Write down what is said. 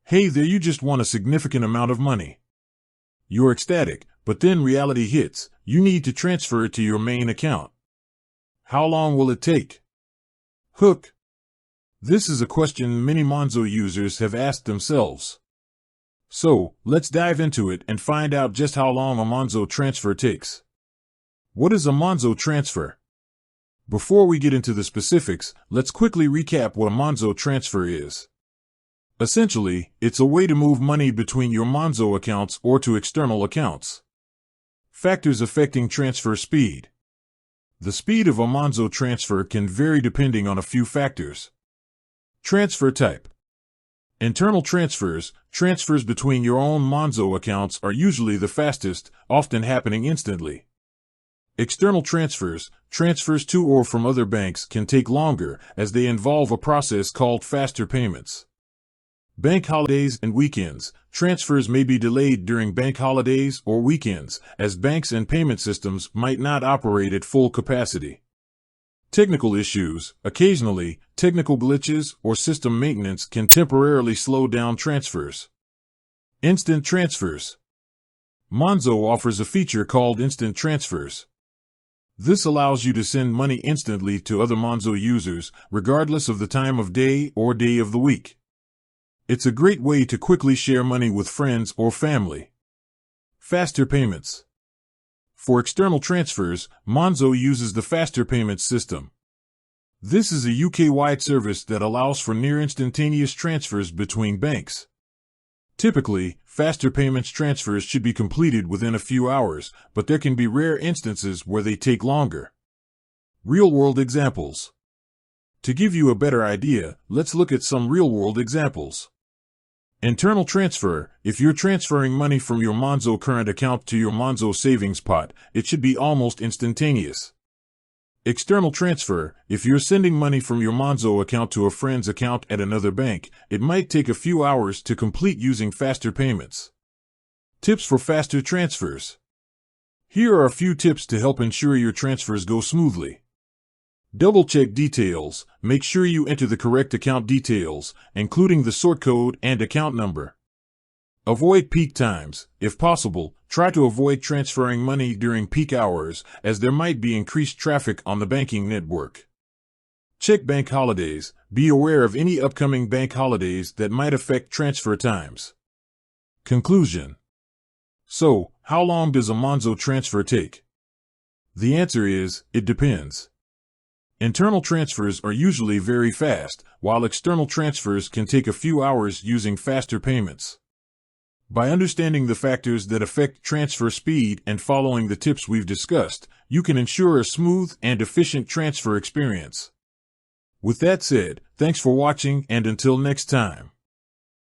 Hey there, you just won a significant amount of money. You're ecstatic, but then reality hits. You need to transfer it to your main account. How long will it take? Hook. This is a question many Monzo users have asked themselves. So, let's dive into it and find out just how long a Monzo transfer takes. What is a Monzo transfer? Before we get into the specifics, let's quickly recap what a Monzo transfer is. Essentially, it's a way to move money between your Monzo accounts or to external accounts. Factors affecting transfer speed. The speed of a Monzo transfer can vary depending on a few factors. Transfer type. Internal transfers, transfers between your own Monzo accounts, are usually the fastest, often happening instantly. External transfers, transfers to or from other banks, can take longer as they involve a process called faster payments. Bank holidays and weekends. Transfers may be delayed during bank holidays or weekends, as banks and payment systems might not operate at full capacity. Technical issues. Occasionally, technical glitches or system maintenance can temporarily slow down transfers. Instant transfers. Monzo offers a feature called instant transfers. This allows you to send money instantly to other Monzo users, regardless of the time of day or day of the week. It's a great way to quickly share money with friends or family. Faster payments. For external transfers, Monzo uses the faster payments system. This is a UK-wide service that allows for near-instantaneous transfers between banks. Typically, faster payments transfers should be completed within a few hours, but there can be rare instances where they take longer. Real-world examples. To give you a better idea, let's look at some real-world examples. Internal transfer. If you're transferring money from your Monzo current account to your Monzo savings pot, it should be almost instantaneous. External transfer. If you're sending money from your Monzo account to a friend's account at another bank, it might take a few hours to complete using faster payments. Tips for faster transfers. Here are a few tips to help ensure your transfers go smoothly. Double-check details. Make sure you enter the correct account details, including the sort code and account number. Avoid peak times. If possible, try to avoid transferring money during peak hours, as there might be increased traffic on the banking network. Check bank holidays. Be aware of any upcoming bank holidays that might affect transfer times. Conclusion. So, how long does a Monzo transfer take? The answer is, it depends. Internal transfers are usually very fast, while external transfers can take a few hours using faster payments. By understanding the factors that affect transfer speed and following the tips we've discussed, you can ensure a smooth and efficient transfer experience. With that said, thanks for watching, and until next time.